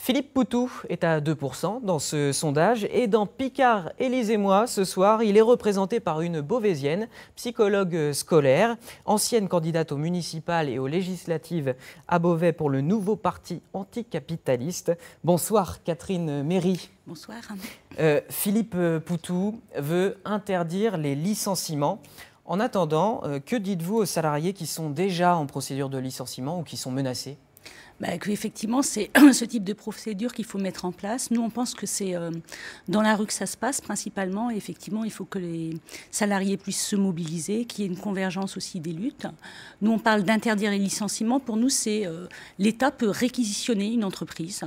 Philippe Poutou est à 2% dans ce sondage et dans Picard, Élise et moi, ce soir, il est représenté par une Beauvaisienne, psychologue scolaire, ancienne candidate aux municipales et aux législatives à Beauvais pour le nouveau parti anticapitaliste. Bonsoir Catherine Méry. Bonsoir. Philippe Poutou veut interdire les licenciements. En attendant, que dites-vous aux salariés qui sont déjà en procédure de licenciement ou qui sont menacés ? Effectivement, c'est ce type de procédure qu'il faut mettre en place. Nous, on pense que c'est dans la rue que ça se passe principalement. Et effectivement, il faut que les salariés puissent se mobiliser, qu'il y ait une convergence aussi des luttes. Nous, on parle d'interdire les licenciements. Pour nous, c'est l'État peut réquisitionner une entreprise.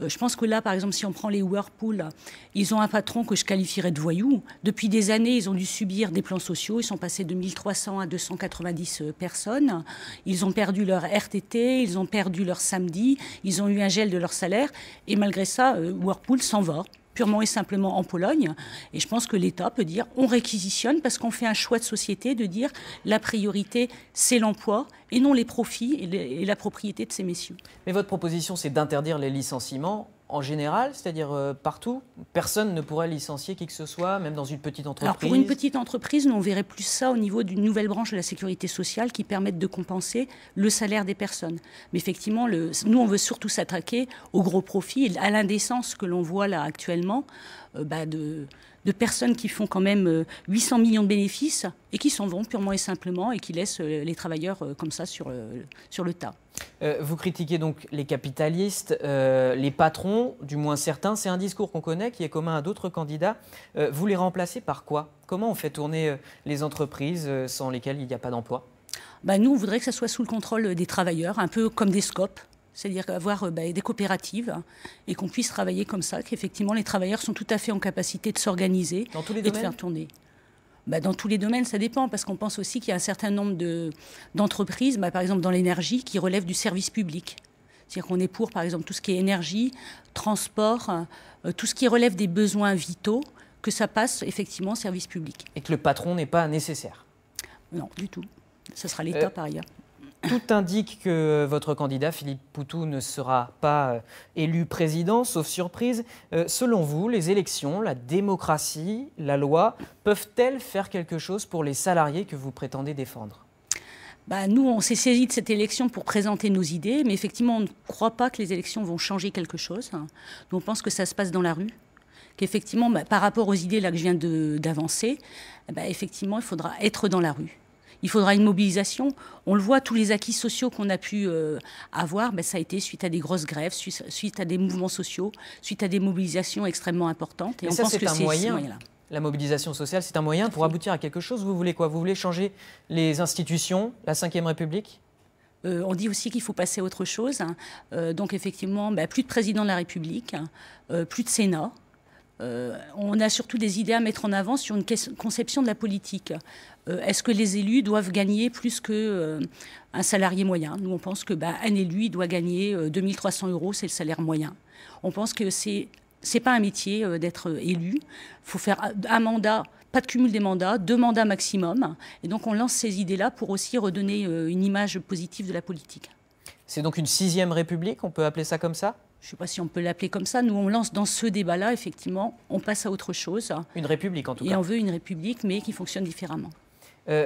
Je pense que là, par exemple, si on prend les Whirlpool, ils ont un patron que je qualifierais de voyou. Depuis des années, ils ont dû subir des plans sociaux. Ils sont passés de 1300 à 290 personnes. Ils ont perdu leur RTT, ils ont perdu leur samedi, ils ont eu un gel de leur salaire. Et malgré ça, Whirlpool s'en va purement et simplement en Pologne. Et je pense que l'État peut dire on réquisitionne parce qu'on fait un choix de société de dire la priorité, c'est l'emploi et non les profits et la propriété de ces messieurs. Mais votre proposition, c'est d'interdire les licenciements en général, c'est-à-dire partout. Personne ne pourrait licencier qui que ce soit, même dans une petite entreprise. Alors pour une petite entreprise, nous on verrait plus ça au niveau d'une nouvelle branche de la sécurité sociale qui permette de compenser le salaire des personnes. Mais effectivement, nous on veut surtout s'attaquer aux gros profits, à l'indécence que l'on voit là actuellement de personnes qui font quand même 800 millions de bénéfices et qui s'en vont purement et simplement et qui laissent les travailleurs comme ça sur le tas. Vous critiquez donc les capitalistes, les patrons, du moins certains. C'est un discours qu'on connaît, qui est commun à d'autres candidats. Vous les remplacez par quoi ? Comment on fait tourner les entreprises sans lesquelles il n'y a pas d'emploi ? Nous, on voudrait que ça soit sous le contrôle des travailleurs, un peu comme des SCOP. C'est-à-dire avoir des coopératives et qu'on puisse travailler comme ça, qu'effectivement les travailleurs sont tout à fait en capacité de s'organiser et de faire tourner. Dans tous les domaines, ça dépend, parce qu'on pense aussi qu'il y a un certain nombre d'entreprises, par exemple dans l'énergie, qui relèvent du service public. C'est-à-dire qu'on est pour, par exemple, tout ce qui est énergie, transport, tout ce qui relève des besoins vitaux, que ça passe effectivement au service public. Et que le patron n'est pas nécessaire ? Non, du tout. Ce sera l'État par ailleurs. Tout indique que votre candidat, Philippe Poutou, ne sera pas élu président, sauf surprise. Selon vous, les élections, la démocratie, la loi, peuvent-elles faire quelque chose pour les salariés que vous prétendez défendre ? Nous, on s'est saisi de cette élection pour présenter nos idées, mais effectivement, on ne croit pas que les élections vont changer quelque chose. Nous, on pense que ça se passe dans la rue, qu'effectivement, par rapport aux idées là que je viens d'avancer, effectivement, il faudra être dans la rue. Il faudra une mobilisation. On le voit, tous les acquis sociaux qu'on a pu avoir, ça a été suite à des grosses grèves, suite à des mouvements sociaux, suite à des mobilisations extrêmement importantes. Et on pense que c'est un moyen. La mobilisation sociale, c'est un moyen pour aboutir à quelque chose. Vous voulez quoi ? Vous voulez changer les institutions, la Ve République ? On dit aussi qu'il faut passer à autre chose. Donc effectivement, plus de président de la République, plus de Sénat. On a surtout des idées à mettre en avant sur une conception de la politique. Est-ce que les élus doivent gagner plus qu'un salarié moyen ? Nous, on pense qu'un élu doit gagner 2300 €, c'est le salaire moyen. On pense que c'est pas un métier d'être élu. Il faut faire un mandat, pas de cumul des mandats, 2 mandats maximum. Et donc, on lance ces idées-là pour aussi redonner une image positive de la politique. C'est donc une 6e République, on peut appeler ça comme ça ? Je ne sais pas si on peut l'appeler comme ça. Nous, on lance dans ce débat-là, effectivement, on passe à autre chose. Une république, en tout cas. Et on veut une république, mais qui fonctionne différemment.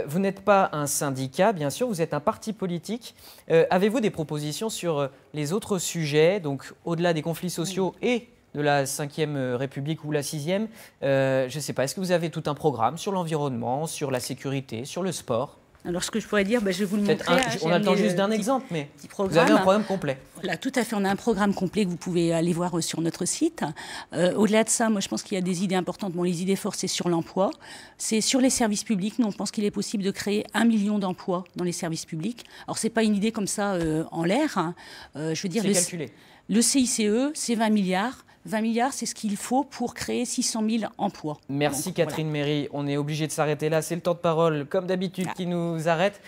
Vous n'êtes pas un syndicat, bien sûr, vous êtes un parti politique. Avez-vous des propositions sur les autres sujets, donc au-delà des conflits sociaux et de la 5e République ou la 6e je ne sais pas, est-ce que vous avez tout un programme sur l'environnement, sur la sécurité, sur le sport ? Alors, ce que je pourrais dire, je vais vous le montrer. On attend juste d'un exemple, mais vous avez un programme complet. Voilà, tout à fait. On a un programme complet que vous pouvez aller voir sur notre site. Au-delà de ça, moi, je pense qu'il y a des idées importantes. Les idées fortes, c'est sur l'emploi. C'est sur les services publics. Nous, on pense qu'il est possible de créer 1 million d'emplois dans les services publics. Alors, ce n'est pas une idée comme ça en l'air. Je veux dire, c'est calculé. Le CICE, c'est 20 milliards. 20 milliards, c'est ce qu'il faut pour créer 600 000 emplois. Merci Catherine Méry. On est obligé de s'arrêter là. C'est le temps de parole, comme d'habitude, qui nous arrête.